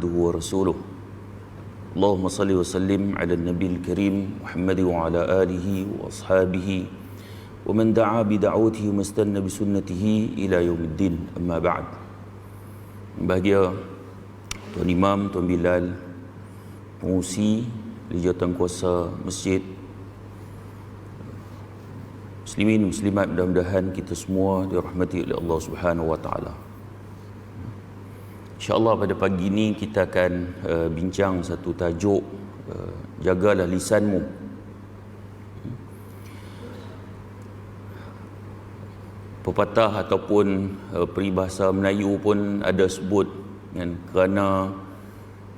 عبده ورسوله اللهم صل وسلم على النبي الكريم محمد وعلى آله وأصحابه ومن دعا بدعوته واستنى بسنته إلى يوم الدين. أما بعد. Bahagia Tuan Imam, Tuan Bilal, pengurusi Jawatan Kuasa Masjid, muslimin muslimat, mudah-mudahan kita semua dirahmati oleh Allah Subhanahu wa taala. InsyaAllah pada pagi ini kita akan bincang satu tajuk, jagalah lisanmu. Pepatah ataupun peribahasa Melayu pun ada sebut kan, kerana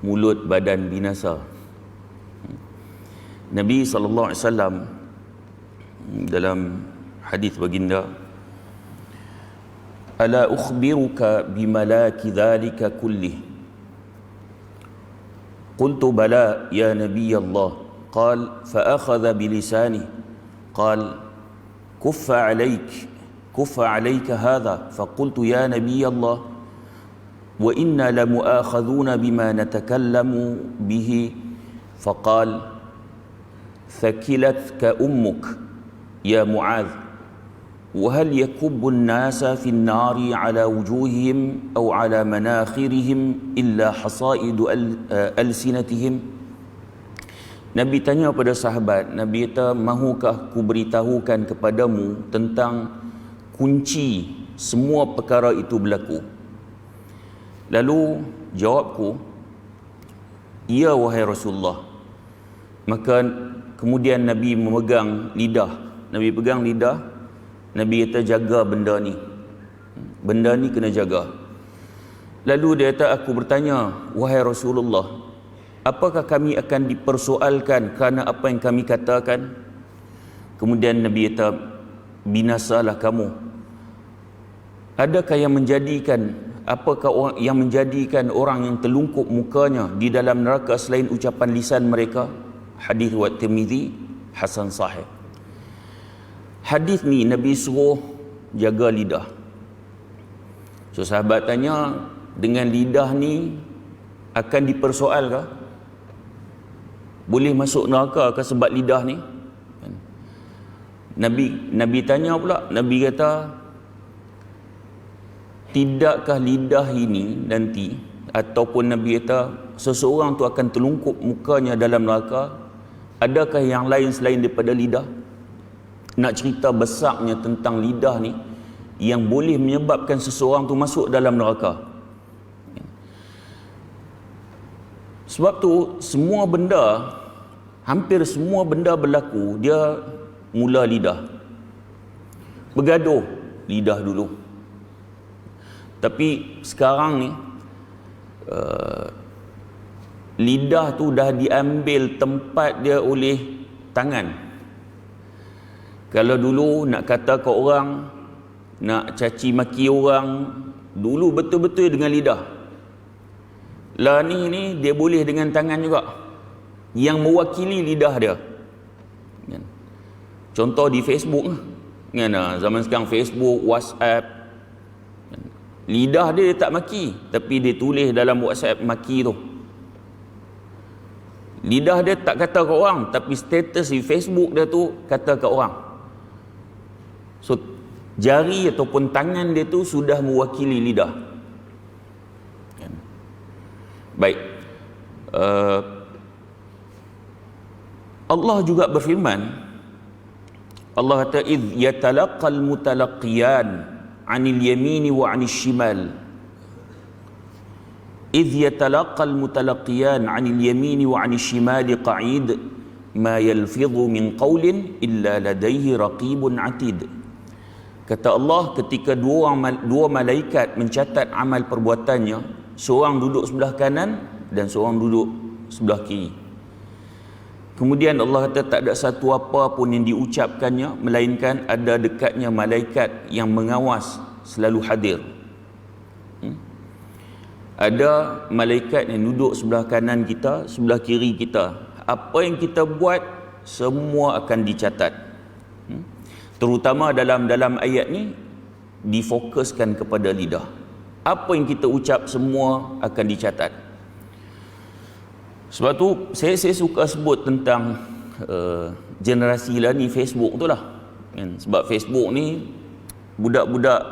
mulut badan binasa. Nabi SAW dalam hadis baginda, ala ukhbiruka bimalaki dhalika kullih, qultu bala ya Nabi Allah, qal fa akhadha bilisani, qal kuffa alayka hadha, faqultu ya Nabi Allah wa inna lamu'akhadhuna bima natakallamu bihi, faqal thakilatka ummuk ya Mu'adh, وهل يكب الناس في النار على وجوههم أو على مناخرهم إلا حصائد ألسنتهم. Nabi tanya pada sahabat, Nabi kata, mahukah ku beritahukan kepadamu tentang kunci semua perkara itu berlaku? Lalu jawabku, ya wahai Rasulullah. Maka kemudian Nabi memegang lidah. Nabi pegang lidah, Nabi kata, jaga benda ni. Benda ni kena jaga. Lalu dia kata, aku bertanya, wahai Rasulullah, apakah kami akan dipersoalkan kerana apa yang kami katakan? Kemudian Nabi kata, binasalah kamu. Adakah yang menjadikan, apakah yang menjadikan orang yang telungkup mukanya di dalam neraka selain ucapan lisan mereka? Hadis riwayat Tirmizi, hasan sahih. Hadis ni Nabi suruh jaga lidah. So sahabat tanya, dengan lidah ni akan dipersoal ke? Boleh masuk neraka ke sebab lidah ni? Nabi tanya pula, Nabi kata, tidakkah lidah ini nanti, ataupun Nabi kata seseorang tu akan telungkup mukanya dalam neraka, adakah yang lain selain daripada lidah? Nak cerita besarnya tentang lidah ni yang boleh menyebabkan seseorang tu masuk dalam neraka. Sebab tu semua benda, hampir semua benda berlaku, dia mula lidah. Bergaduh, lidah dulu. Tapi sekarang ni lidah tu dah diambil tempat dia oleh tangan. Kalau dulu nak kata ke orang, nak caci maki orang, dulu betul-betul dengan lidah. Lah ni dia boleh dengan tangan juga, yang mewakili lidah dia. Contoh di Facebook kan, zaman sekarang Facebook, WhatsApp, lidah dia tak maki, tapi dia tulis dalam WhatsApp maki tu. Lidah dia tak kata ke orang, tapi status di Facebook dia tu kata ke orang. So jari ataupun tangan dia tu sudah mewakili lidah. Baik. Allah juga berfirman, Allah kata, idh yatalaqal mutalaqiyan 'anil yamini wa 'anil shimal. Idh yatalaqal mutalaqiyan 'anil yamini wa 'anil shimali qa'id ma yalfidhu min qawlin illa ladayhi raqibun 'atid. Kata Allah, ketika dua malaikat mencatat amal perbuatannya, seorang duduk sebelah kanan dan seorang duduk sebelah kiri. Kemudian Allah kata tak ada satu apa pun yang diucapkannya melainkan ada dekatnya malaikat yang mengawas selalu hadir. Ada malaikat yang duduk sebelah kanan kita, sebelah kiri kita. Apa yang kita buat semua akan dicatat. Terutama dalam ayat ni difokuskan kepada lidah. Apa yang kita ucap semua akan dicatat. Sebab tu saya suka sebut tentang generasi lah ni Facebook tu lah kan? Sebab Facebook ni budak-budak,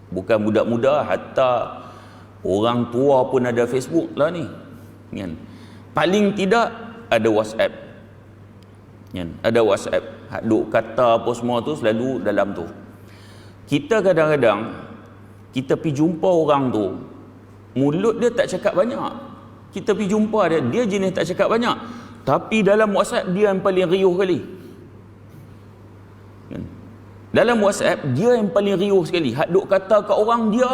bukan budak muda, hatta orang tua pun ada Facebook lah ni kan? Paling tidak ada WhatsApp kan? Ada WhatsApp, duk kata apa semua tu selalu dalam tu. Kita kadang-kadang kita pergi jumpa orang tu, mulut dia tak cakap banyak. Kita pergi jumpa dia jenis tak cakap banyak, tapi dalam WhatsApp dia yang paling riuh kali. Dalam WhatsApp dia yang paling riuh sekali. Hak duk kata kat orang dia,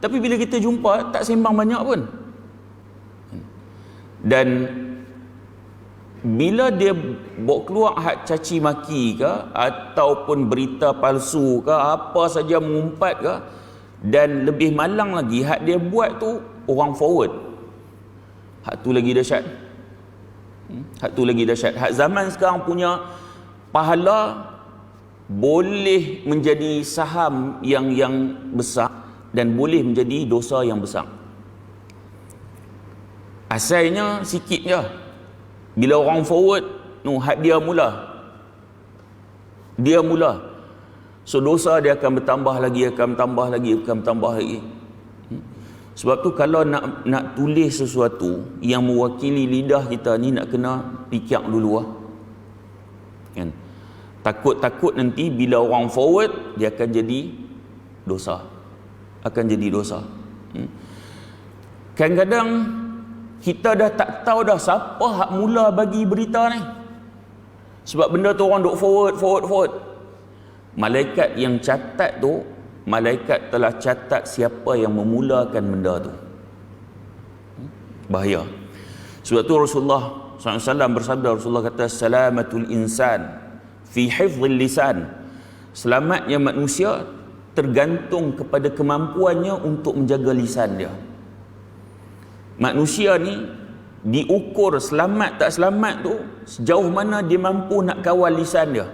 tapi bila kita jumpa tak sembang banyak pun. Dan bila dia bawa keluar hak caci maki ke, ataupun berita palsu ke, apa saja mengumpat ke, dan lebih malang lagi, hak dia buat tu orang forward. Hak tu lagi dahsyat. Hak tu lagi dahsyat. Hak zaman sekarang punya pahala boleh menjadi saham yang besar dan boleh menjadi dosa yang besar. Asalnya sikit je. Bila orang forward, hak dia mula. So dosa dia akan bertambah lagi. Sebab tu kalau nak tulis sesuatu yang mewakili lidah kita ni, nak kena fikir dulu lah. Kan? Takut nanti bila orang forward, dia akan jadi dosa. Kadang-kadang kita dah tak tahu dah siapa hak mula bagi berita ni. Sebab benda tu orang duk forward. Malaikat yang catat tu, malaikat telah catat siapa yang memulakan benda tu. Bahaya. Sebab tu Rasulullah SAW bersabda, Rasulullah kata, salamatul insan fi hifzil lisan. Selamatnya manusia tergantung kepada kemampuannya untuk menjaga lisan dia. Manusia ni diukur selamat tak selamat tu sejauh mana dia mampu nak kawal lisan dia.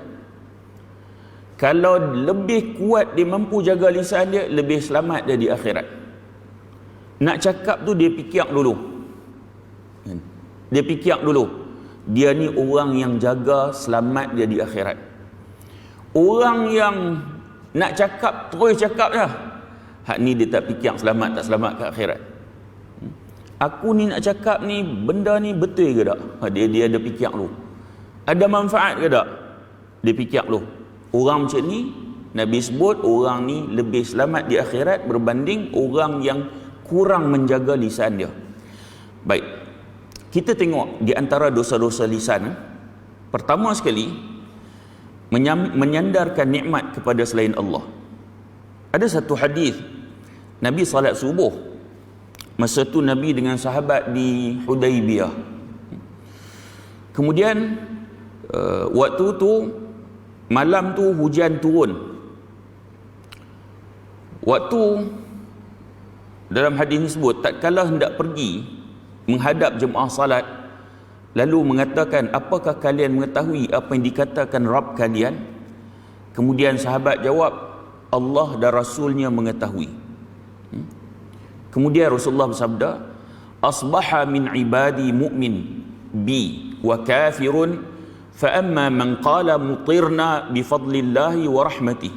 Kalau lebih kuat dia mampu jaga lisan dia, lebih selamat dia di akhirat. Nak cakap tu dia fikir dulu. Dia ni orang yang jaga selamat dia di akhirat. Orang yang nak cakap terus cakap dah, hak ni dia tak fikir selamat tak selamat ke akhirat. Aku ni nak cakap ni, benda ni betul ke tak? Dia ada fikir dulu. Ada manfaat ke tak? Dia fikir dulu. Orang macam ni, Nabi sebut orang ni lebih selamat di akhirat berbanding orang yang kurang menjaga lisan dia. Baik, kita tengok di antara dosa-dosa lisan. Pertama sekali, menyandarkan nikmat kepada selain Allah. Ada satu hadis Nabi salat subuh. Masa tu Nabi dengan sahabat di Hudaibiyah. Kemudian waktu tu malam tu hujan turun. Waktu dalam hadis ni sebut, tatkala hendak pergi menghadap jemaah salat, lalu mengatakan, apakah kalian mengetahui apa yang dikatakan Rabb kalian? Kemudian sahabat jawab, Allah dan Rasulnya mengetahui. Kemudian Rasulullah bersabda, asbaha min ibadi mu'min bi wa kafirun, fa amma man qala mutirna bi fadlillahi wa rahmatih,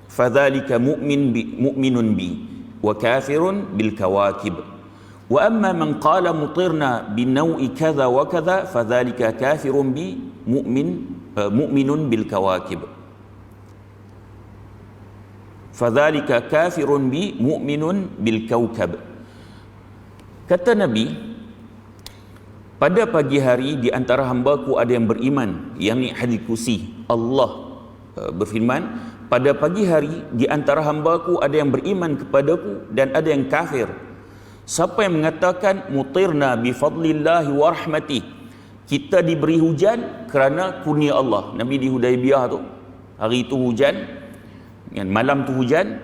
fadhalika mu'minun bi wa kafirun bil kawakib, wa amma man qala mutirna bi naw'i kadha wa kadha, fadhalika kafirun bi mu'minun bil kawakib. Fadzalika kafirun bi mu'minun bil kaukab. Kata Nabi, pada pagi hari di antara hamba-Ku ada yang beriman, yakni hadis kursi. Allah berfirman, pada pagi hari di antara hamba-Ku ada yang beriman kepadaku dan ada yang kafir. Siapa yang mengatakan mutirna bi fadlillahi wa rahmatih, kita diberi hujan kerana kurnia Allah. Nabi di Hudaibiyah tu, hari itu hujan, malam tu hujan.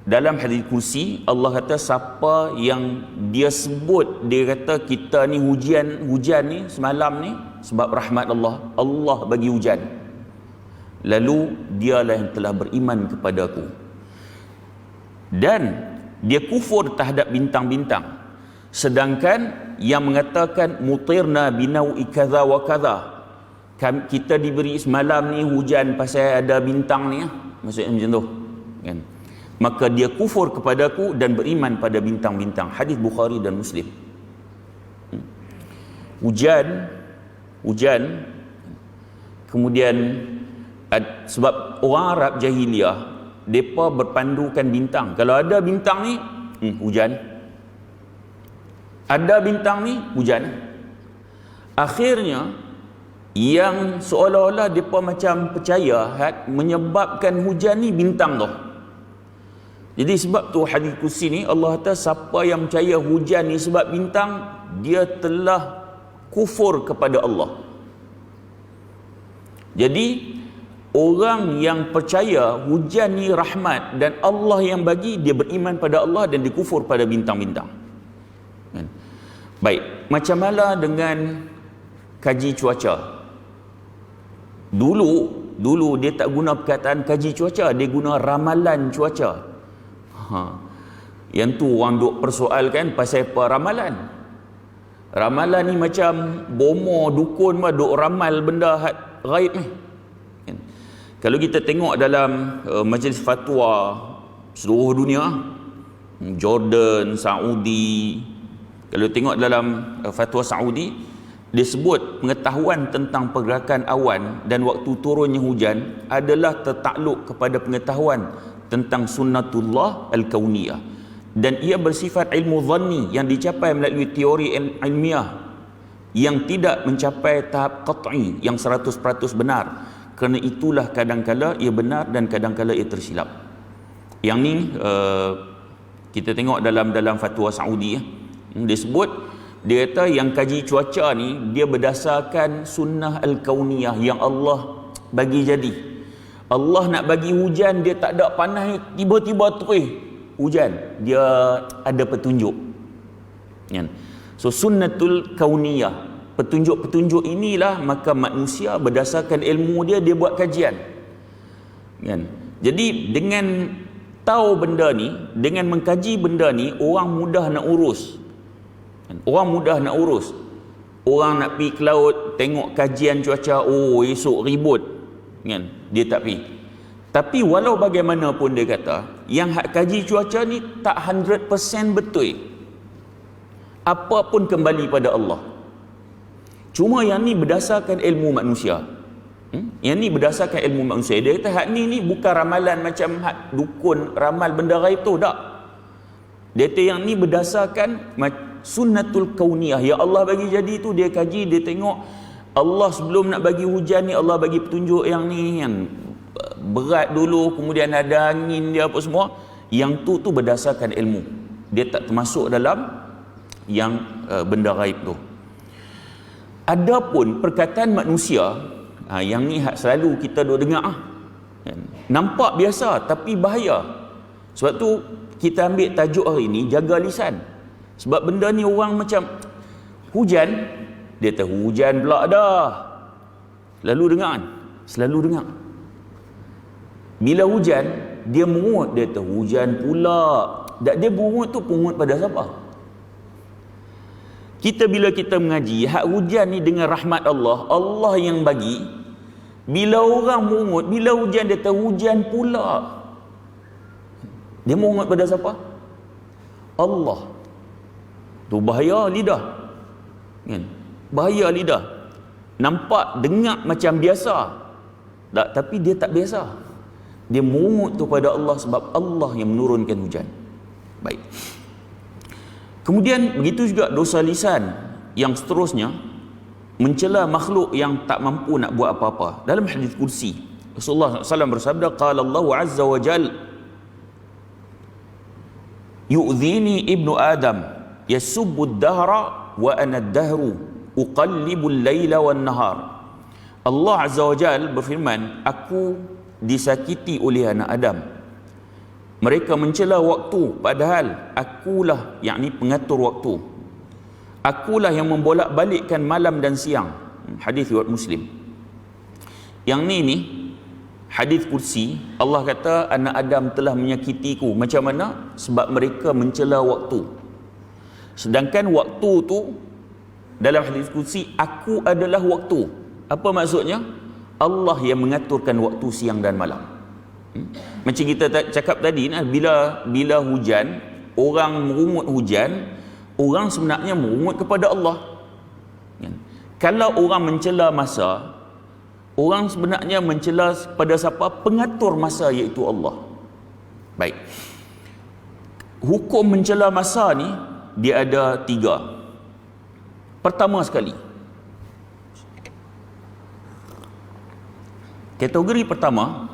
Dalam hadis kursi Allah kata, siapa yang dia sebut, dia kata kita ni hujan ni semalam ni sebab rahmat Allah, Allah bagi hujan, lalu dialah yang telah beriman kepadaku. Dan dia kufur terhadap bintang-bintang, sedangkan yang mengatakan mutirna binau'i kadza wa kadza, kita diberi semalam ni hujan pasal ada bintang ni, maksudnya macam tu kan. Maka dia kufur kepadaku dan beriman pada bintang-bintang. Hadis Bukhari dan Muslim. Hujan kemudian sebab orang Arab jahiliah mereka berpandukan bintang. Kalau ada bintang ni hujan, ada bintang ni hujan. Akhirnya yang seolah-olah mereka macam percaya menyebabkan hujan ni bintang tu. Jadi sebab tu hadis kursi ni Allah kata siapa yang percaya hujan ni sebab bintang, dia telah kufur kepada Allah. Jadi orang yang percaya hujan ni rahmat dan Allah yang bagi, dia beriman pada Allah dan dia kufur pada bintang-bintang. Baik, macam mana dengan kaji cuaca? Dulu dia tak guna perkataan kaji cuaca, dia guna ramalan cuaca. Yang tu orang duk persoalkan pasal apa ramalan. Ramalan ni macam bomo dukun mah duk ramal benda gaib ni. Kalau kita tengok dalam majlis fatwa seluruh dunia, Jordan, Saudi, kalau tengok dalam fatwa Saudi, dia sebut pengetahuan tentang pergerakan awan dan waktu turunnya hujan adalah tertakluk kepada pengetahuan tentang sunnatullah al-kauniyah, dan ia bersifat ilmu dhanni yang dicapai melalui teori ilmiah yang tidak mencapai tahap qat'i yang 100% benar. Kerana itulah kadang-kala ia benar dan kadang-kala ia tersilap. Yang ni kita tengok dalam fatwa Saudi, dia sebut, dia kata yang kaji cuaca ni dia berdasarkan sunnah al-kauniyah yang Allah bagi jadi. Allah nak bagi hujan, dia tak ada panas, tiba-tiba terus hujan, dia ada petunjuk. So sunnatul kauniyah, petunjuk-petunjuk inilah maka manusia berdasarkan ilmu dia buat kajian kan. Jadi dengan tahu benda ni, dengan mengkaji benda ni, orang mudah nak urus kan? Orang mudah nak urus. Orang nak pergi ke laut tengok kajian cuaca, oh esok ribut kan, dia tak pergi. Tapi walau bagaimanapun dia kata yang hak kaji cuaca ni tak 100% betul, apa pun kembali pada Allah. Cuma yang ni berdasarkan ilmu manusia. Yang ni berdasarkan ilmu manusia. Dia kata hak ni bukan ramalan macam hak dukun ramal benda gaib tu, tak. Dia kata yang ni berdasarkan sunnatul kauniyah. Ya Allah bagi jadi tu, dia kaji, dia tengok Allah sebelum nak bagi hujan ni, Allah bagi petunjuk yang ni yang berat dulu, kemudian ada angin dia apa semua. Yang tu berdasarkan ilmu. Dia tak termasuk dalam yang benda gaib tu. Adapun perkataan manusia, yang ni selalu kita duk dengar, nampak biasa tapi bahaya. Sebab tu kita ambil tajuk hari ni, jaga lisan. Sebab benda ni orang macam hujan, dia tahu hujan pula dah. Selalu dengar kan? Selalu dengar. Bila hujan, dia mengut, dia tahu hujan pula. Dia mengut tu pungut pada siapa? Bila kita mengaji, hak hujan ni dengan rahmat Allah, Allah yang bagi. Bila orang mungut, bila hujan dia tahu hujan pula. Dia mungut pada siapa? Allah. Tu bahaya lidah. Kan? Bahaya lidah. Nampak, dengar macam biasa. Tak, tapi dia tak biasa. Dia mungut tu pada Allah sebab Allah yang menurunkan hujan. Baik. Kemudian begitu juga dosa lisan yang seterusnya, mencela makhluk yang tak mampu nak buat apa-apa. Dalam hadis kursi Rasulullah SAW bersabda, qala Allah Azza wa Jal, yu'dhini ibnu Adam yasubbu ad-dahra wa ana ad-dahru uqallibu al-laila wan-nahar. Allah Azza wa Jal berfirman, aku disakiti oleh anak Adam, mereka mencela waktu, padahal akulah yakni pengatur waktu. Akulah yang membolak-balikkan malam dan siang. Hadis riwayat Muslim. Yang ni hadis kursi, Allah kata anak Adam telah menyakitiku. Macam mana? Sebab mereka mencela waktu. Sedangkan waktu tu dalam hadis qudsi, aku adalah waktu. Apa maksudnya? Allah yang mengaturkan waktu siang dan malam. Macam kita cakap tadi, bila hujan, orang merungut hujan, orang sebenarnya merungut kepada Allah. Kalau orang mencela masa, orang sebenarnya mencela pada siapa? Pengatur masa, iaitu Allah. Baik. Hukum mencela masa ni dia ada 3. Pertama sekali, kategori pertama,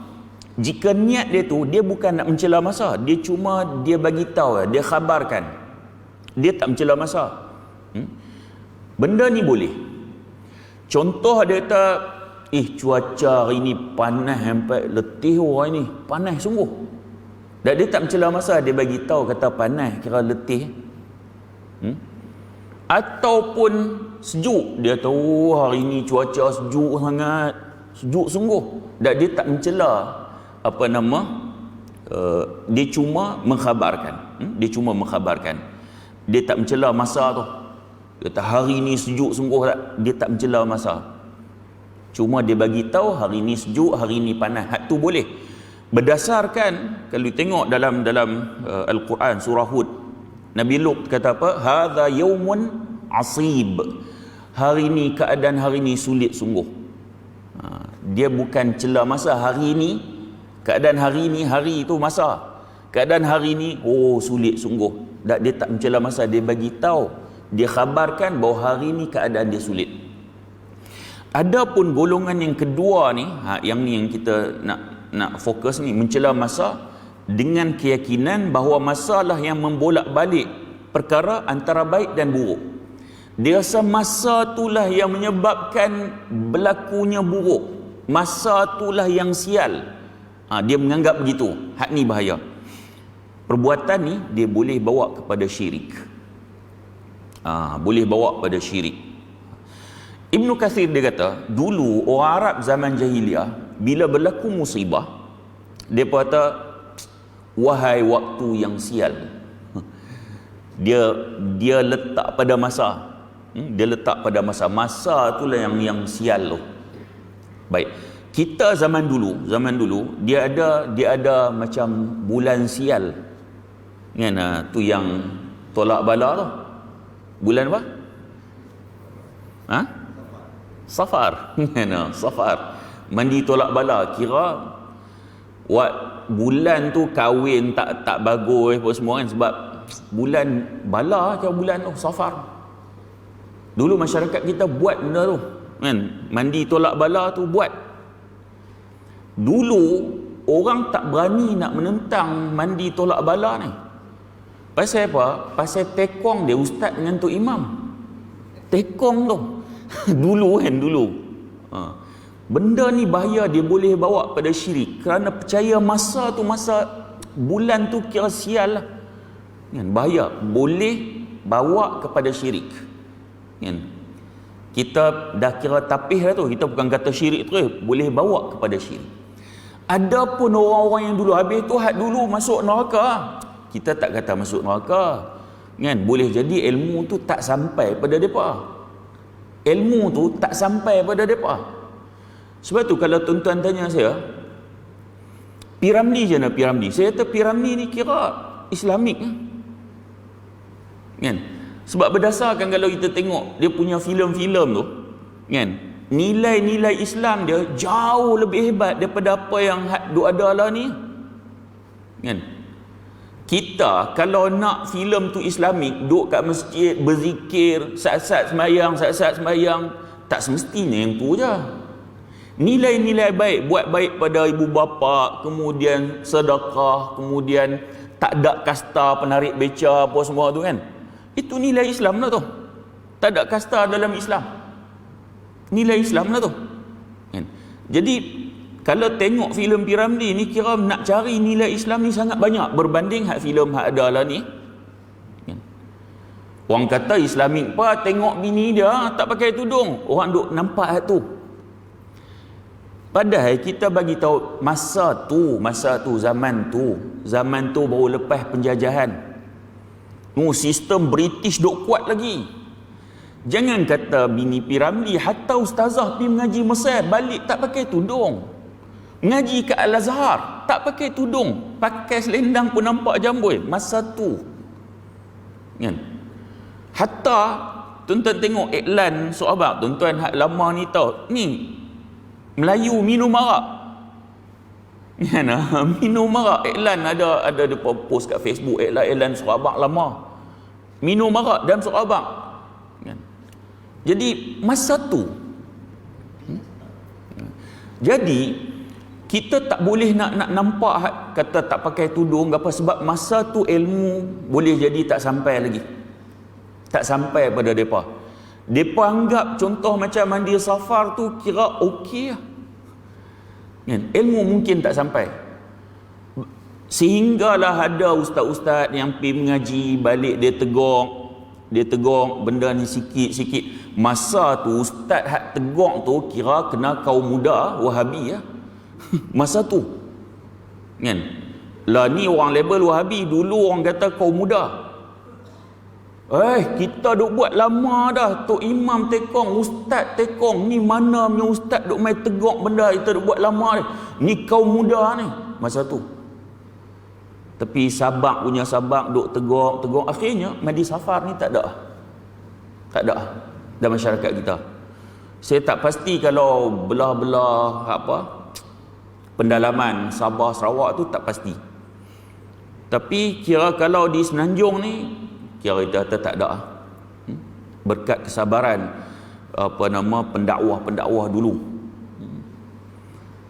jika niat dia tu, dia bukan nak mencela masa, dia cuma dia bagi tahu, dia khabarkan, dia tak mencela masa. Benda ni boleh. Contoh dia kata, cuaca hari ni panas sampai letih orang ni, panas sungguh. Dan dia tak mencela masa, dia bagi tahu kata panas kira letih. Ataupun sejuk, dia tahu hari ni cuaca sejuk sangat, sejuk sungguh. Dan dia tak mencela dia cuma mengkhabarkan. Dia cuma mengkhabarkan. Dia tak mencela masa tu. Dia kata hari ni sejuk sungguh tak? Dia tak mencela masa. Cuma dia bagi tahu hari ni sejuk, hari ni panas. Hak tu boleh. Berdasarkan kalau tengok dalam Al-Quran surah Hud, Nabi Lut kata apa? Hadza yaumun asib. Hari ni, keadaan hari ni sulit sungguh. Dia bukan cela masa hari ni, keadaan hari ni, hari itu masa. Keadaan hari ni, sulit sungguh. Dia tak mencela masa, dia bagi tahu, dia khabarkan bahawa hari ni keadaan dia sulit. Adapun golongan yang kedua ni, yang ni yang kita nak fokus ni, mencela masa dengan keyakinan bahawa masalah yang membolak-balik perkara antara baik dan buruk. Dia rasa masa itulah yang menyebabkan berlakunya buruk, masa itulah yang sial. Dia menganggap begitu. Hak ni bahaya. Perbuatan ni dia boleh bawa kepada syirik. Boleh bawa kepada syirik. Ibnu Katsir dia kata, dulu orang Arab zaman jahiliah bila berlaku musibah, dia kata, wahai waktu yang sial. Dia letak pada masa. Dia letak pada masa. Masa itulah yang sial tu. Baik. Kita zaman dulu dia ada macam bulan sial. Kan tu yang tolak bala tu. Bulan apa? Safar. Safar. Mandi tolak bala, kira bulan tu kahwin tak bagus apa semua kan, sebab bulan bala ke bulan tu Safar. Dulu masyarakat kita buat benda tu kan, mandi tolak bala tu buat. Dulu orang tak berani nak menentang mandi tolak bala ni. Pasal apa? Pasal tekong dia ustaz dengan tok imam. Tekong tu. Dulu. Benda ni bahaya, dia boleh bawa pada syirik. Kerana percaya masa tu, masa bulan tu kira sial lah. Kan? Bahaya. Boleh bawa kepada syirik. Kan? Kita dah kira tapih lah tu. Kita bukan kata syirik tu, boleh bawa kepada syirik. Adapun orang-orang yang dulu, habis tu had dulu masuk neraka. Kita tak kata masuk neraka. Kan? Boleh jadi ilmu tu tak sampai pada mereka. Ilmu tu tak sampai pada mereka. Sebab tu kalau tuan-tuan tanya saya, Piramli je nak Piramli. Saya kata Piramli ni kira Islamik kan? Sebab berdasarkan kalau kita tengok dia punya filem-filem tu kan, nilai-nilai Islam dia jauh lebih hebat daripada apa yang duk ada lah ni kan. Kita kalau nak filem tu Islamik, duk kat masjid berzikir, saat-saat sembahyang, tak semestinya yang tu je. Nilai-nilai baik, buat baik pada ibu bapa, kemudian sedekah, kemudian tak ada kasta penarik beca apa semua tu kan. Itu nilai Islam lah tu. Tak ada kasta dalam Islam. Nilai Islam lah tu. Kan? Jadi kalau tengok filem Piramli ni, kira nak cari nilai Islam ni sangat banyak berbanding hak filem hak ada lah ni. Kan? Orang kata Islamik apa, tengok bini dia tak pakai tudung, orang duk nampak hak tu. Padahal kita bagi tahu masa tu zaman tu baru lepas penjajahan. Sistem British duk kuat lagi. Jangan kata bini Pi Ramli, hatta ustazah pi mengaji Mesir balik tak pakai tudung. Ngaji kat Al-Azhar tak pakai tudung, pakai selendang pun nampak jambul masa tu. Kan? Hatta tuan-tuan tengok iklan Sahabat, tuan-tuan hak lama ni tahu, ni Melayu minum arak. Kan? Minum arak, iklan ada depa post kat Facebook, iklan Sahabat lama. Minum arak dalam Sahabat. Kan? Jadi masa tu jadi kita tak boleh nak nampak kata tak pakai tudung apa, sebab masa tu ilmu boleh jadi tak sampai lagi. Tak sampai pada depa. Depa anggap contoh macam mandi safar tu kira okey lah. Kan? Ilmu mungkin tak sampai. Sehinggalah ada ustaz-ustaz yang pergi mengaji balik dia tegur benda ni sikit-sikit. Masa tu ustaz hak tegur tu kira kena kaum muda Wahabi ya. Masa tu. Kan? Lah ni orang label Wahabi, dulu orang kata kaum muda. Kita duk buat lama dah. Tok Imam tekong, ustaz tekong, ni mana punya ustaz duk main tegur benda kita duk buat lama ni. Ni kaum muda ni masa tu. Tapi Sabak punya Sabak duk tegur, akhirnya Madi Safar ni tak ada dalam masyarakat kita. Saya tak pasti kalau belah-belah apa pendalaman Sabah Sarawak tu tak pasti. Tapi kira kalau di Semenanjung ni kira kita tak ada. Berkat kesabaran pendakwah dulu.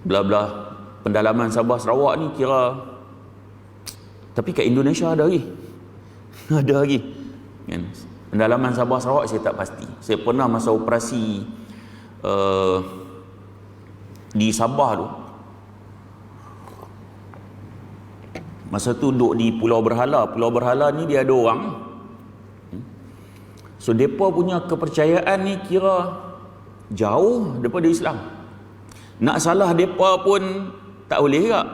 Belah-belah pendalaman Sabah Sarawak ni kira. Tapi kat Indonesia ada lagi. Ada lagi. Kan? Pendalaman Sabah Sarawak saya tak pasti. Saya pernah masa operasi di Sabah tu. Masa tu duduk di Pulau Berhala. Pulau Berhala ni dia ada orang. So mereka punya kepercayaan ni kira jauh daripada Islam. Nak salah mereka pun tak boleh tak.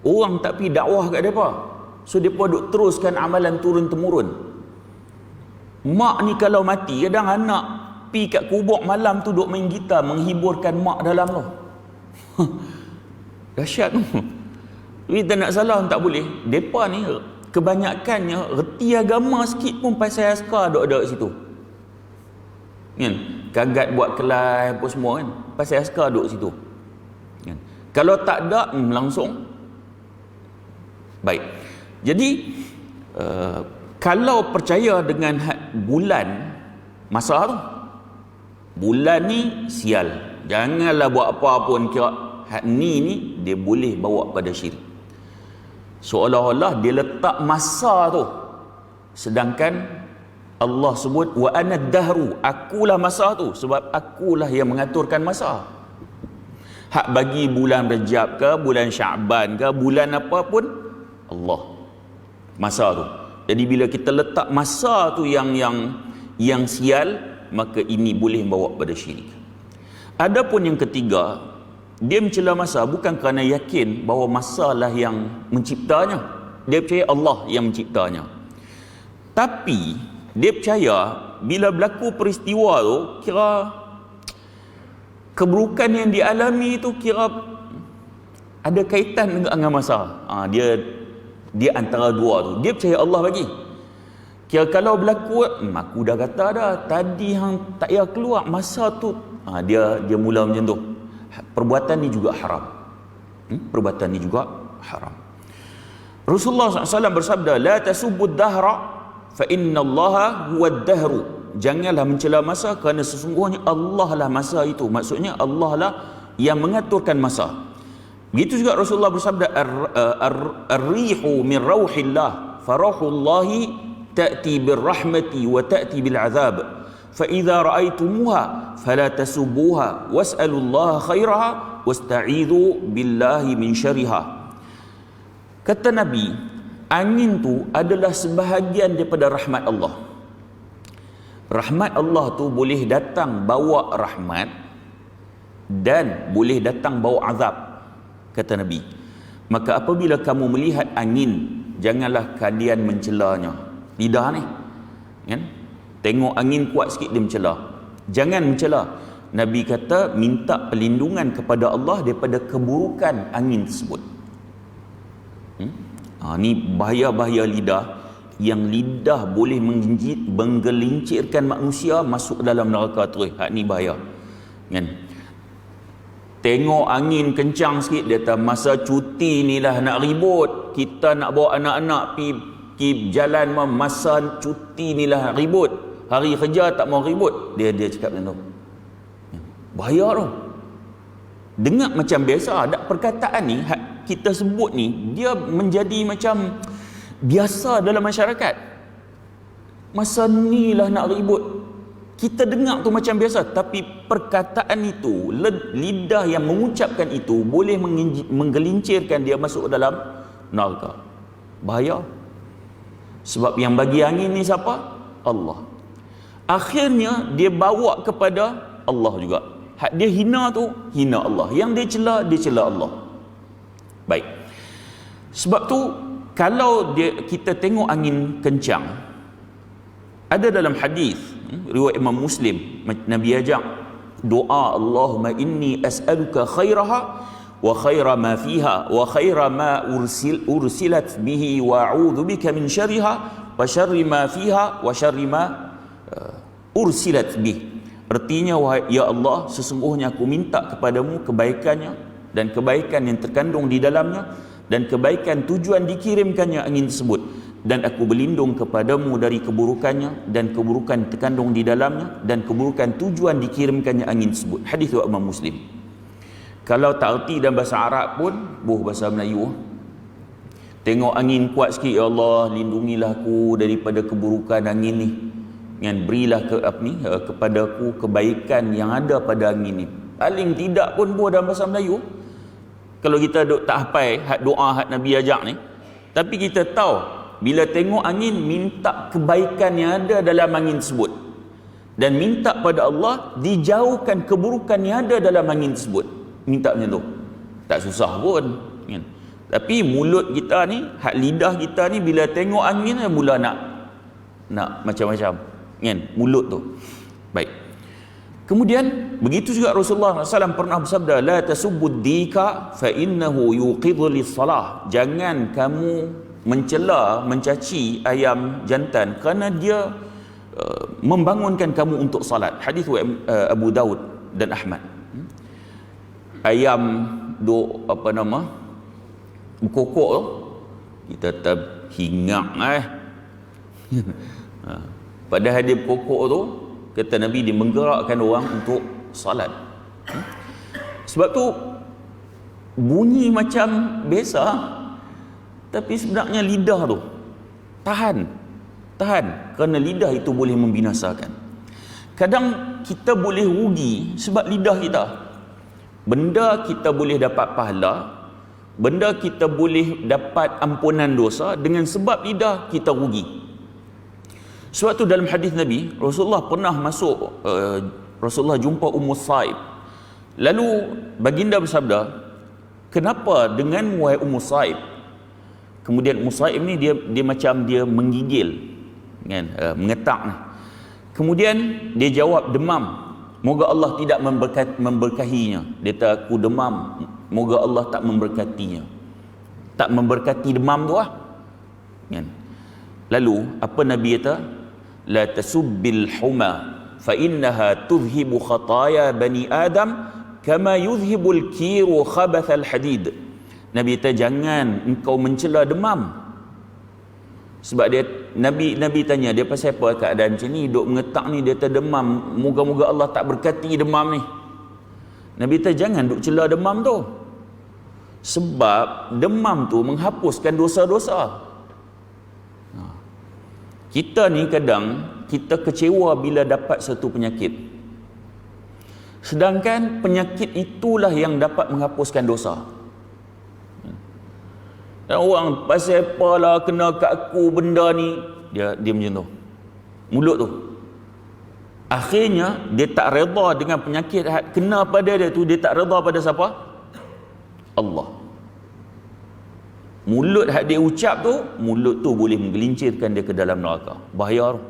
Orang tak pergi dakwah kat mereka. So mereka duk teruskan amalan turun-temurun. Mak ni kalau mati, kadang anak pi kat kubur malam tu duk main gitar menghiburkan mak dalam tu. Dahsyat tu. Tapi tak nak salah tak boleh. Mereka ni kebanyakannya reti agama sikit pun pasal askar duk ada kat situ. Kan? Kagat buat kelai apa semua kan. Pasal askar duk situ. Kan? Kalau tak ada langsung. Baik. Jadi kalau percaya dengan bulan masa tu, bulan ni sial, janganlah buat apa pun, kira hak ni dia boleh bawa pada syirik. Seolah-olah dia letak masa tu, sedangkan Allah sebut wa ana dahru, akulah masa tu, sebab akulah yang mengaturkan masa. Hak bagi bulan Rejab ke, bulan Syaban ke, bulan apa pun Allah masa tu. Jadi bila kita letak masa tu yang sial, maka ini boleh membawa pada syirik. Adapun yang ketiga, dia mencela masa bukan kerana yakin bahawa masa lah yang menciptanya. Dia percaya Allah yang menciptanya. Tapi dia percaya bila berlaku peristiwa tu, kira keburukan yang dialami tu kira ada kaitan dengan masa. Dia antara dua tu. Dia percaya Allah bagi. Kira kalau berlaku, aku dah kata dah tadi hang tak payah keluar masa tu. Dia mula macam tu. Perbuatan ni juga haram. Perbuatan ni juga haram. Rasulullah SAW bersabda, la tasubbud dahra fa inna Allaha huwad dahru. Janganlah mencela masa kerana sesungguhnya Allah lah masa itu. Maksudnya Allah lah yang mengaturkan masa. Begitu juga Rasulullah bersabda, ar-rihu min rauhillah, farahullahi ta'ti birrahmati wa ta'ti bil'azab. Fa idza ra'aitumuha fala tasubbuha was'alullaha khairaha wasta'idhu billahi min syarriha. Kata Nabi, angin tu adalah sebahagian daripada rahmat Allah. Rahmat Allah tu boleh datang bawa rahmat dan boleh datang bawa azab, kata Nabi. Maka apabila kamu melihat angin, janganlah kalian mencelanya. Lidah ni kan, Tengok angin kuat sikit dia mencela. Jangan mencela. Nabi kata minta perlindungan kepada Allah daripada keburukan angin tersebut. Ni bahaya-bahaya lidah, yang lidah boleh menggelincirkan manusia masuk dalam neraka terus. Ni bahaya. Kan? Tengok angin kencang sikit, dia kata masa cuti ni lah nak ribut. Kita nak bawa anak-anak pergi jalan, masa cuti ni lah ribut. Hari kerja tak mau ribut. Dia cakap macam tu. Bahaya tu. Dengar macam biasa. Tak, perkataan ni kita sebut ni, dia menjadi macam biasa dalam masyarakat. Masa ni lah nak ribut. Kita dengar tu macam biasa, tapi perkataan itu, lidah yang mengucapkan itu boleh menggelincirkan dia masuk dalam neraka. Bahaya. Sebab yang bagi angin ni siapa? Allah. Akhirnya dia bawa kepada Allah juga. Hak dia hina tu, hina Allah. Yang dia cela Allah. Baik. Sebab tu kalau kita tengok angin kencang, ada dalam hadis riwayat Imam Muslim, Nabi ajak doa, Allahumma inni as'aluka khairaha wa khaira ma fiha wa khaira ma ursilat bihi wa a'udzu bika min syarriha wa syarri ma fiha wa syarri ma ursilat bihi. Artinya, ya Allah, sesungguhnya aku minta kepadamu kebaikannya dan kebaikan yang terkandung di dalamnya dan kebaikan tujuan dikirimkannya angin tersebut, dan aku berlindung kepadamu dari keburukannya dan keburukan terkandung di dalamnya dan keburukan tujuan dikirimkannya angin tersebut. Hadis riwayat Imam Muslim. Kalau tak erti dalam bahasa Arab pun, bahasa Melayu, tengok angin kuat sikit, ya Allah, lindungilah aku daripada keburukan angin ni, dan berilah kepadaku kebaikan yang ada pada angin ni. Paling tidak pun dalam bahasa Melayu, kalau kita tak hafal doa Nabi ajak ni, tapi kita tahu bila tengok angin, minta kebaikan yang ada dalam angin tersebut, dan minta pada Allah dijauhkan keburukan yang ada dalam angin tersebut. Minta macam tu, tak susah pun kan? Tapi mulut kita ni, lidah kita ni, bila tengok angin mula nak macam-macam kan, mulut tu. Baik. Kemudian begitu juga Rasulullah SAW pernah bersabda, la tasubbud dika fa innahu yuqidhu lis-salah. Jangan kamu mencela, mencaci ayam jantan kerana dia membangunkan kamu untuk salat. Hadis Abu Daud dan Ahmad. Ayam berkokok tu, kita terhingap padahal dia berkokok tu, kata Nabi, dia menggerakkan orang untuk salat. Sebab tu bunyi macam biasa, tapi sebenarnya lidah tu tahan, kerana lidah itu boleh membinasakan. Kadang kita boleh rugi sebab lidah kita. Benda kita boleh dapat pahala, benda kita boleh dapat ampunan dosa, dengan sebab lidah kita rugi. Sebab tu dalam hadis Nabi, Rasulullah pernah masuk, Rasulullah jumpa Ummu Saib. Lalu baginda bersabda, kenapa dengan wahai Ummu Saib? Kemudian Ummu Saib ni dia macam dia menggigil kan, mengetak ni. Kemudian dia jawab, demam, moga Allah tidak memberkahinya. Dia kata, aku demam, moga Allah tak memberkatinya, tak memberkati demam tu lah kan. Lalu apa Nabi kata? La tasubbil huma fa innaha tudhhibu khataya bani Adam kama yudhhibul kiru khabathal hadid. Nabi kata, jangan engkau mencela demam. Sebab dia Nabi tanya dia, pasal apa keadaan macam ni, duk mengetak ni, dia kata demam, moga-moga Allah tak berkati demam ni. Nabi kata, jangan duk cela demam tu, sebab demam tu menghapuskan dosa-dosa. Kita ni kadang kita kecewa bila dapat satu penyakit, sedangkan penyakit itulah yang dapat menghapuskan dosa. Dan orang, pasal apalah kena kat aku benda ni, dia macam tu, mulut tu. Akhirnya dia tak redha dengan penyakit kena pada dia tu. Dia tak redha pada siapa? Allah. Mulut hak dia ucap tu, mulut tu boleh menggelincirkan dia ke dalam neraka. Bahaya tu.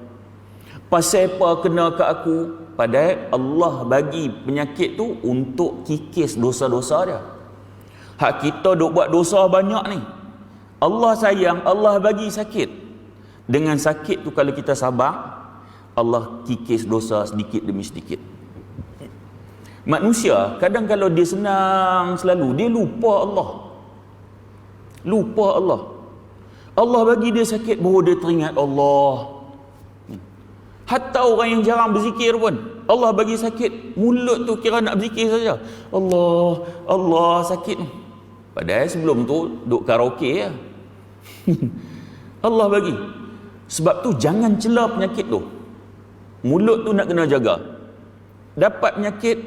Pasal apa kena ke aku? Padahal Allah bagi penyakit tu untuk kikis dosa-dosa dia. Hak kita duk buat dosa banyak ni, Allah sayang, Allah bagi sakit. Dengan sakit tu kalau kita sabar, Allah kikis dosa sedikit demi sedikit. Manusia kadang kalau dia senang selalu, dia lupa Allah. Lupa Allah. Allah bagi dia sakit baru dia teringat Allah. Hatta orang yang jarang berzikir pun, Allah bagi sakit, mulut tu kira nak berzikir saja. Allah, Allah sakit. Padahal sebelum tu duk karaoke ya. Allah bagi. Sebab tu jangan cela penyakit tu. Mulut tu nak kena jaga. Dapat penyakit,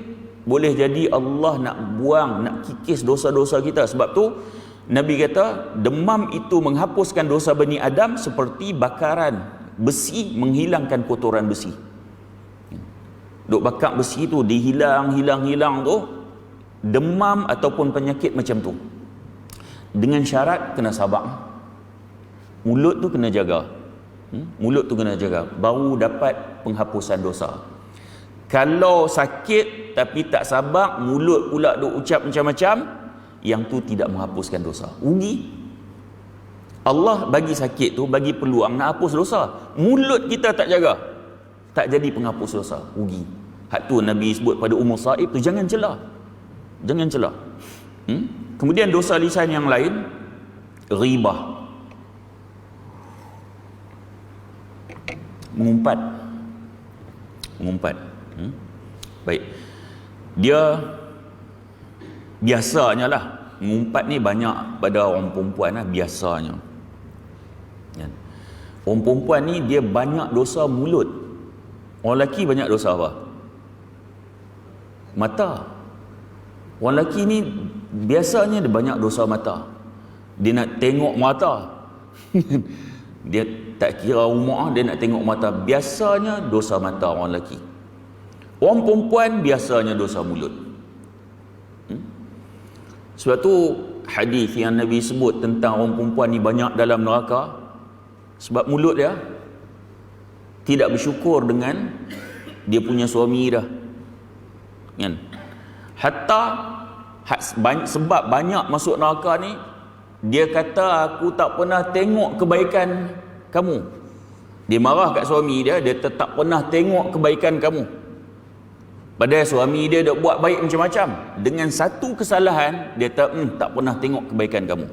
boleh jadi Allah nak buang, nak kikis dosa-dosa kita. Sebab tu Nabi kata demam itu menghapuskan dosa Bani Adam seperti bakaran besi menghilangkan kotoran besi. Duk bakar besi tu dihilang tu, demam ataupun penyakit macam tu. Dengan syarat kena sabar. Mulut tu kena jaga. Mulut tu kena jaga baru dapat penghapusan dosa. Kalau sakit tapi tak sabar, mulut pula duk ucap macam-macam, yang tu tidak menghapuskan dosa. Rugi. Allah bagi sakit tu, bagi peluang nak hapus dosa. Mulut kita tak jaga, tak jadi penghapus dosa. Rugi. Hak tu Nabi sebut pada Ummu Sa'ib tu, jangan cela. Jangan cela. Kemudian dosa lisan yang lain, ghibah. Mengumpat. Baik. Dia biasanya lah, mengumpat ni banyak pada orang perempuan lah, biasanya. Orang perempuan ni dia banyak dosa mulut. Orang lelaki banyak dosa apa? Mata. Orang lelaki ni biasanya dia banyak dosa mata. Dia nak tengok mata. Dia tak kira rumah, dia nak tengok mata. Biasanya dosa mata orang lelaki. Orang perempuan biasanya dosa mulut. Sebab tu hadis yang Nabi sebut tentang orang perempuan ni banyak dalam neraka, sebab mulut dia tidak bersyukur dengan dia punya suami dah. Kan? Hatta sebab banyak masuk neraka ni, dia kata aku tak pernah tengok kebaikan kamu. Dia marah kat suami dia, dia tak pernah tengok kebaikan kamu. Padahal suami dia dah buat baik macam-macam. Dengan satu kesalahan, dia tak pernah tengok kebaikan kamu.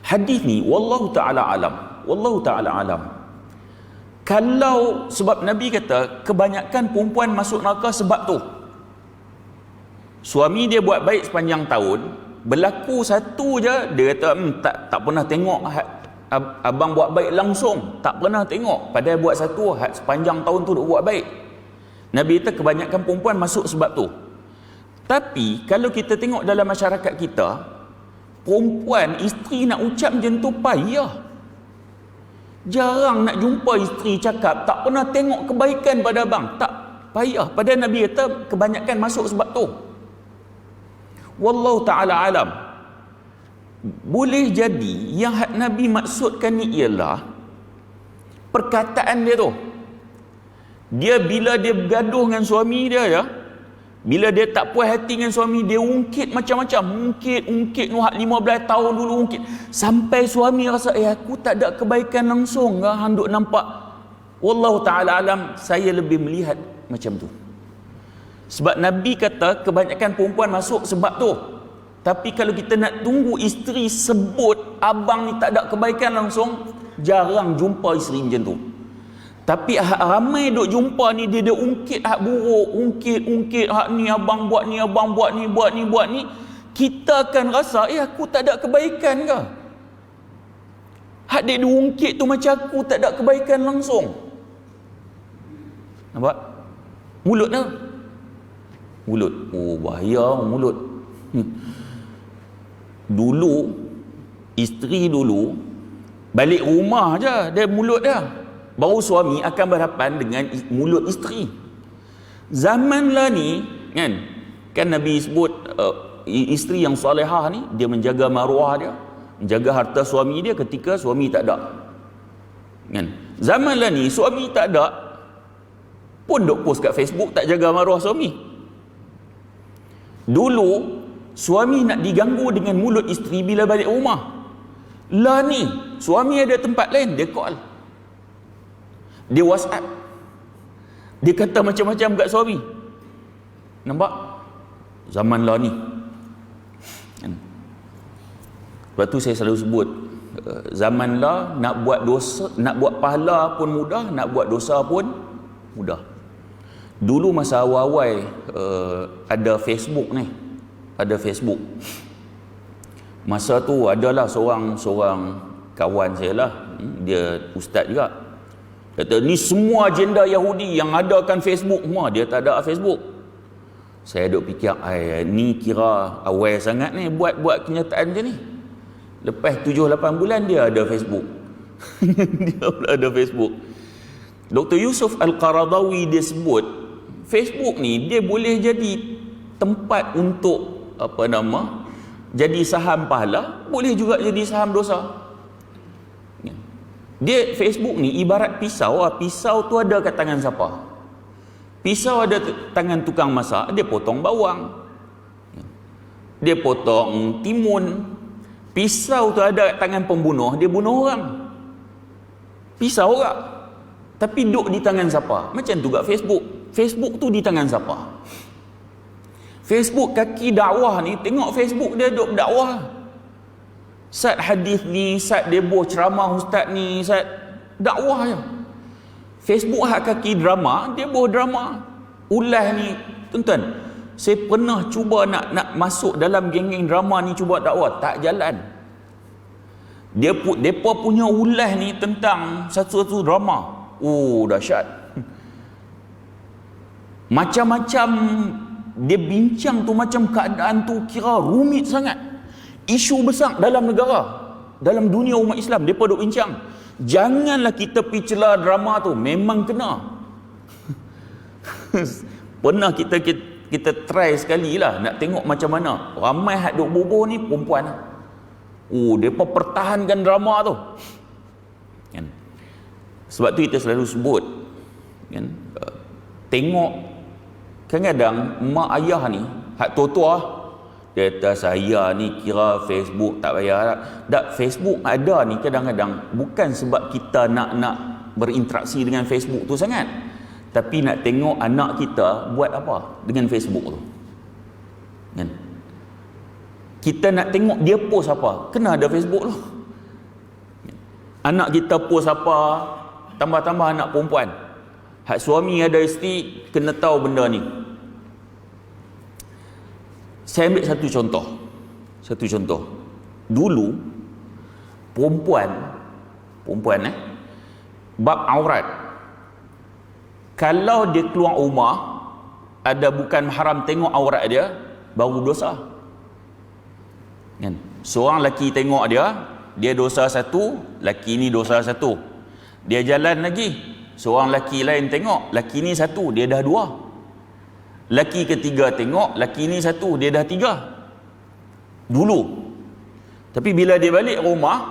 Hadis ni wallahu ta'ala alam. Wallahu ta'ala alam. Kalau sebab Nabi kata kebanyakan perempuan masuk neraka sebab tu. Suami dia buat baik sepanjang tahun, berlaku satu je dia kata tak pernah tengok abang buat baik langsung, tak pernah tengok. Padahal buat satu sepanjang tahun tu duk buat baik. Nabi kata kebanyakan perempuan masuk sebab tu. Tapi kalau kita tengok dalam masyarakat kita, perempuan, isteri nak ucap macam tu payah. Jarang nak jumpa isteri cakap tak pernah tengok kebaikan pada abang. Tak, payah. Padahal Nabi kata kebanyakan masuk sebab tu. Wallahu ta'ala alam. Boleh jadi yang Nabi maksudkan ni ialah perkataan dia tu. Dia bila dia bergaduh dengan suami dia ya, bila dia tak puas hati dengan suami, dia ungkit macam-macam, ungkit nuhat 15 tahun dulu ungkit, sampai suami rasa aku tak ada kebaikan langsung ke hang duk nampak. Wallahu ta'ala alam, saya lebih melihat macam tu. Sebab Nabi kata kebanyakan perempuan masuk sebab tu. Tapi kalau kita nak tunggu isteri sebut abang ni tak ada kebaikan langsung, jarang jumpa isteri macam tu. Tapi ramai duk jumpa ni, dia ungkit hak buruk, ungkit hak ni abang buat ni, abang buat ni, buat ni. Kita akan rasa aku tak ada kebaikan ke? Hak dia ungkit tu macam aku tak ada kebaikan langsung. Nampak? Mulut dah. Mulut. Oh bahaya mulut. Dulu isteri dulu balik rumah je dia mulut dia. Baru suami akan berhadapan dengan mulut isteri. Zaman lah ni kan Nabi sebut isteri yang salihah ni dia menjaga maruah dia, menjaga harta suami dia ketika suami tak ada. Kan? Zaman lah ni suami tak ada pun duk post kat Facebook, tak jaga maruah suami. Dulu suami nak diganggu dengan mulut isteri bila balik rumah. Lah ni suami ada tempat lain, dia call, dia WhatsApp, dia kata macam-macam kat suami. Nampak zaman lah ni. Sebab tu saya selalu sebut, zaman lah nak buat dosa, nak buat pahala pun mudah, nak buat dosa pun mudah. Dulu masa awal-awal ada Facebook ni, ada Facebook. Masa tu adalah seorang kawan saya lah, dia ustaz juga. Kata ni semua agenda Yahudi yang adakan Facebook semua, dia tak ada Facebook. Saya duk fikir, ni kira awal sangat ni buat kenyataan je ni. Lepas 7-8 bulan dia ada Facebook. Dia pula ada Facebook. Dr. Yusuf Al-Qaradawi dia sebut, Facebook ni dia boleh jadi tempat untuk jadi saham pahala, boleh juga jadi saham dosa. Dia Facebook ni ibarat pisau. Pisau tu ada kat tangan siapa? Pisau ada tangan tukang masak, dia potong bawang, dia potong timun. Pisau tu ada kat tangan pembunuh, dia bunuh orang. Pisau tak? Tapi duk di tangan siapa? Macam tu kat Facebook. Facebook tu di tangan siapa? Facebook kaki dakwah ni, tengok Facebook dia duk dakwah. Sat hadis ni, sat debo ceramah ustaz ni, sat dakwah je. Facebook hak kaki drama, dia buat drama. Ulas ni, tuan-tuan, saya pernah cuba nak masuk dalam geng-geng drama ni, cuba dakwah, tak jalan. Depa punya ulas ni tentang satu-satu drama. Oh, dahsyat. Macam-macam dia bincang tu, macam keadaan tu kira rumit sangat. Isu besar dalam negara, dalam dunia umat Islam, depa duk bincang. Janganlah kita pergi celah drama tu, memang kena. Pernah kita try sekali lah nak tengok macam mana. Ramai hak duk boboh ni perempuan. Oh, depa pertahankan drama tu. Kan? Sebab tu kita selalu sebut, kan? Tengok kadang-kadang mak ayah ni hak tua-tua, dia kata saya ni kira Facebook tak payah tak. Facebook ada ni kadang-kadang bukan sebab kita nak berinteraksi dengan Facebook tu sangat, tapi nak tengok anak kita buat apa dengan Facebook tu, kan? Kita nak tengok dia post apa, kena ada Facebook tu. Anak kita post apa, tambah-tambah anak perempuan, hak suami ada isteri kena tahu benda ni. Saya ambil satu contoh. Dulu perempuan bab aurat, kalau dia keluar rumah ada bukan mahram tengok aurat dia, baru dosa, kan? Seorang lelaki tengok dia dosa satu, lelaki ni dosa satu. Dia jalan lagi, seorang lelaki lain tengok, lelaki ni satu, dia dah dua. Lelaki ketiga tengok, lelaki ni satu, dia dah tiga. Dulu. Tapi bila dia balik rumah,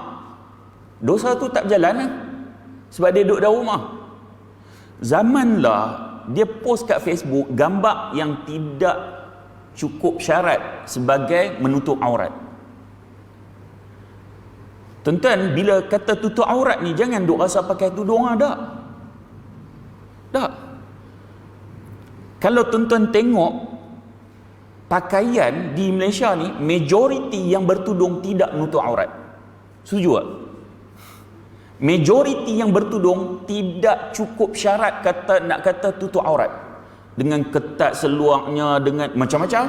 dosa tu tak berjalan lah. Sebab dia duduk dalam rumah. Zaman lah, dia post kat Facebook gambar yang tidak cukup syarat sebagai menutup aurat. Tuan-tuan, bila kata tutup aurat ni, jangan duk rasa pakai tudung ada. Tak. Kalau tuan-tuan tengok pakaian di Malaysia ni, majoriti yang bertudung tidak menutup aurat. Setuju tak? Majoriti yang bertudung tidak cukup syarat nak kata tutup aurat. Dengan ketat seluarnya, dengan macam-macam.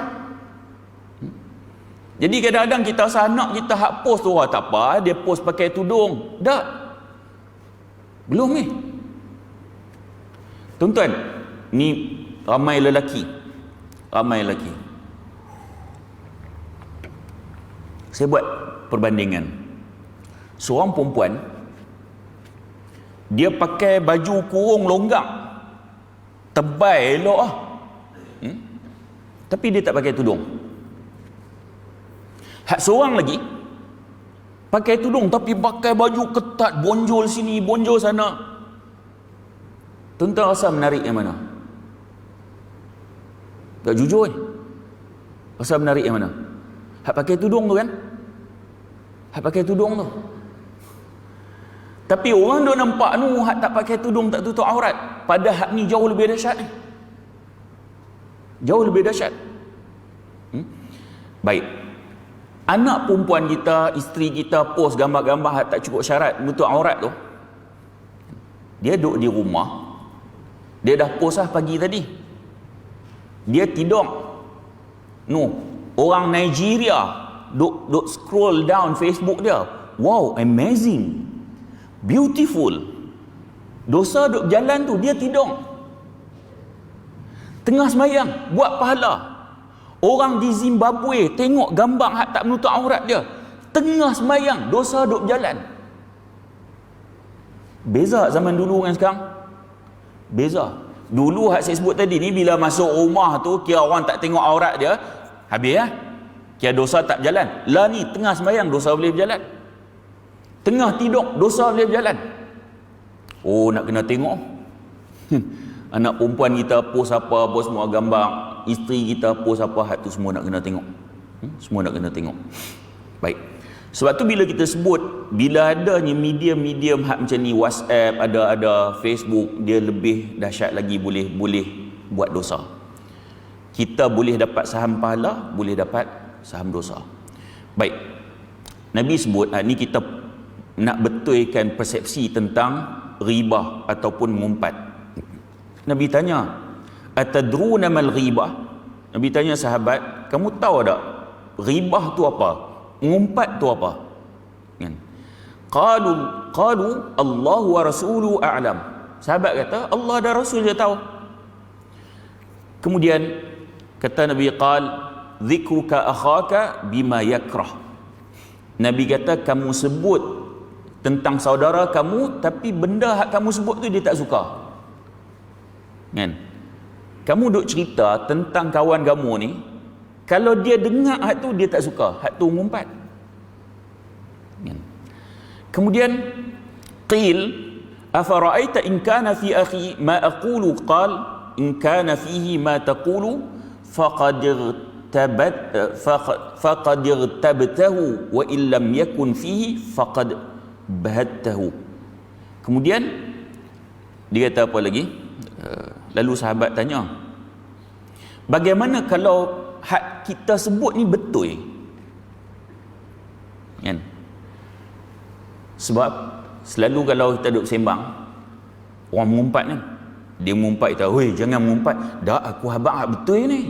Jadi kadang-kadang kita rasa anak kita hak post tu, tak apa, dia post pakai tudung. Tak. Belum ni. Tuan-tuan, ni ramai lelaki. Saya buat perbandingan. Seorang perempuan, dia pakai baju kurung longgang, tebal elok lah. Tapi dia tak pakai tudung. Hak seorang lagi pakai tudung tapi pakai baju ketat, bonjol sini, bonjol sana. Tuan-tuan rasa menarik yang mana? Tak jujur ni. Rasa menarik yang mana? Hak pakai tudung tu kan? Hak pakai tudung tu. Tapi orang duk nampak nu hak tak pakai tudung, tak tutup aurat. Pada hak ni jauh lebih dahsyat ni. Jauh lebih dahsyat. Baik. Anak perempuan kita, isteri kita post gambar-gambar hak tak cukup syarat menutup aurat tu. Dia duduk di rumah. Dia dah post lah pagi tadi. Dia tidur. No, orang Nigeria duk scroll down Facebook dia. Wow, amazing. Beautiful. Dosa duk berjalan tu, dia tidur. Tengah semayang, buat pahala. Orang di Zimbabwe tengok gambar hak tak menutup aurat dia. Tengah semayang, dosa duk berjalan. Beza zaman dulu dengan sekarang. Beza. Dulu hak saya sebut tadi ni, bila masuk rumah tu kira orang tak tengok aurat dia, habis lah. Kira dosa tak berjalan. Lah ni tengah sembahyang dosa boleh berjalan. Tengah tidur dosa boleh berjalan. Oh, nak kena tengok. Anak perempuan kita post apa semua gambar, isteri kita post apa, hak tu semua nak kena tengok. Semua nak kena tengok. Baik. Sebab tu bila kita sebut, bila adanya medium-medium hak macam ni, WhatsApp, ada Facebook, dia lebih dahsyat lagi, boleh buat dosa. Kita boleh dapat saham pahala, boleh dapat saham dosa. Baik. Nabi sebut, ni kita nak betulkan persepsi tentang ribah ataupun ngumpat. Nabi tanya, atadruna mal ghibah? Nabi tanya sahabat, kamu tahu tak ribah tu apa? Ngumpat tu apa? Kan? Qalu Allah wa rasuluhu a'lam. Sahabat kata, Allah dan Rasul dia tahu. Kemudian kata Nabi, qal dhikruka akhaka bima yakrah. Nabi kata, kamu sebut tentang saudara kamu, tapi benda hak kamu sebut tu dia tak suka. Kan? Kamu duk cerita tentang kawan kamu ni, kalau dia dengar hak tu dia tak suka, hak tu ngumpat. Kan? Kemudian qil afara'aita in kana fi akhi ma aqulu, qal in kana fihi ma taqulu faqad irtabtahu wa in lam yakun fihi faqad bahattahu. Kemudian dia kata apa lagi? Lalu sahabat tanya, bagaimana kalau hak kita sebut ni betul? Kan? Sebab selalu kalau kita duduk sembang, orang mengumpat ni, dia mengumpat kita, "Weh, jangan mengumpat." Dah aku abang hak betul ni.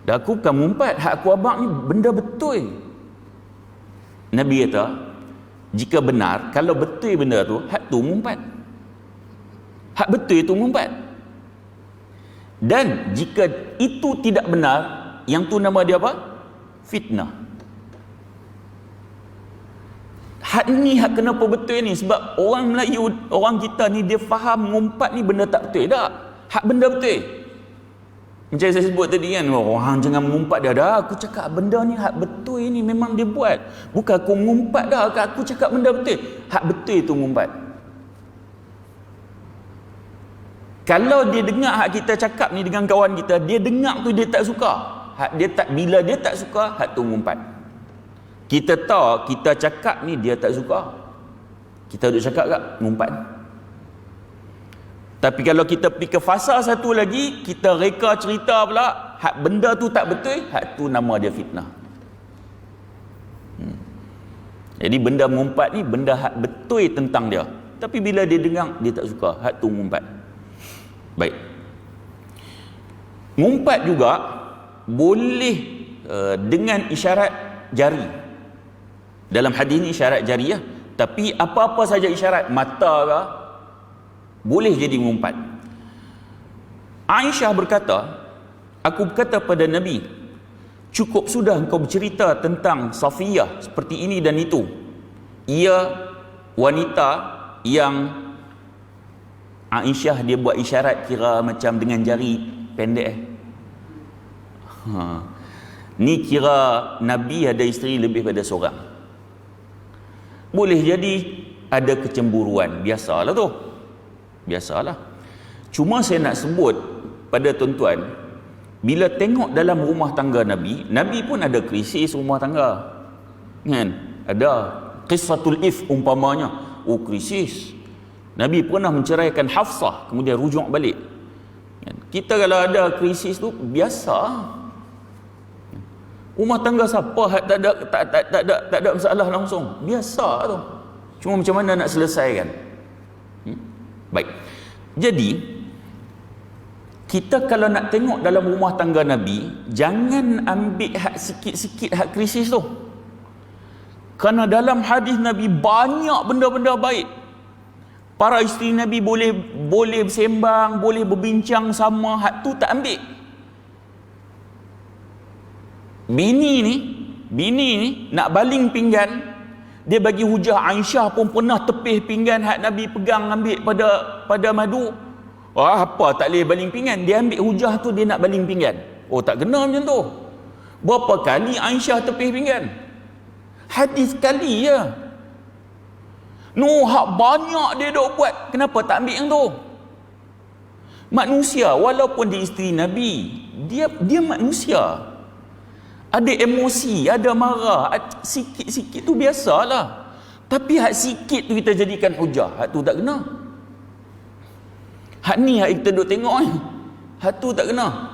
Dah aku bukan mengumpat, hak aku abang ni benda betul. Nabi kata, jika benar, kalau betul benda tu, hak tu mengumpat. Hak betul itu mengumpat. Dan jika itu tidak benar, yang tu nama dia apa? Fitnah. Hak ni hak kenapa betul ni? Sebab orang Melayu, orang kita ni, dia faham mengumpat ni benda tak betul. Tak. Hak benda betul. Macam saya sebut tadi kan, orang jangan mengumpat dia. Dah aku cakap benda ni hak betul ni memang dia buat. Bukan aku mengumpat dah, aku cakap benda betul. Hak betul itu mengumpat. Kalau dia dengar hak kita cakap ni dengan kawan kita, dia dengar tu dia tak suka. Hak dia tak, bila dia tak suka, hak tu ngumpat. Kita tahu kita cakap ni dia tak suka. Kita duk cakap tak ngumpat. Tapi kalau kita pergi ke fasa satu lagi, kita reka cerita pula, hak benda tu tak betul, hak tu nama dia fitnah. Jadi benda mengumpat ni benda hak betul tentang dia. Tapi bila dia dengar, dia tak suka, hak tu ngumpat. Baik. Ngumpat juga boleh dengan isyarat jari. Dalam hadis ni isyarat jari ya. Tapi apa-apa saja isyarat mata ke, boleh jadi ngumpat. Aisyah berkata, aku berkata pada Nabi, cukup sudah engkau bercerita tentang Safiyah seperti ini dan itu. Ia wanita yang Aisyah dia buat isyarat kira macam dengan jari pendek. Ni kira Nabi ada isteri lebih pada seorang. Boleh jadi ada kecemburuan, biasalah tu. Biasalah. Cuma saya nak sebut pada tuan-tuan, bila tengok dalam rumah tangga Nabi, Nabi pun ada krisis rumah tangga. Kan? Ada qissatul if umpamanya. Oh, krisis. Nabi pernah menceraikan Hafsah, kemudian rujuk balik. Kan? Kita kalau ada krisis tu biasa. Rumah tangga siapa tak ada masalah langsung. Biasa tu. Cuma macam mana nak selesaikan? Baik. Jadi kita kalau nak tengok dalam rumah tangga Nabi, jangan ambil hak sikit-sikit hak krisis tu. Kerana dalam hadis Nabi banyak benda-benda baik. Para isteri Nabi boleh bersembang, boleh berbincang sama, hak tu tak ambil. Bini ni nak baling pinggan, dia bagi hujah. Aisyah pun pernah tepih pinggan hak Nabi pegang ambil pada madu. Apa tak boleh baling pinggan? Dia ambil hujah tu, dia nak baling pinggan. Oh, tak kena macam tu. Berapa kali Aisyah tepih pinggan? Hadis sekali je. Hak banyak dia dok buat. Kenapa tak ambil yang tu? Manusia, walaupun dia isteri Nabi, dia manusia. Ada emosi, ada marah, sikit-sikit tu biasalah. Tapi hak sikit tu kita jadikan hujah, hak tu tak kena. Hak ni hak kita duk tengok ni, hak tu tak kena.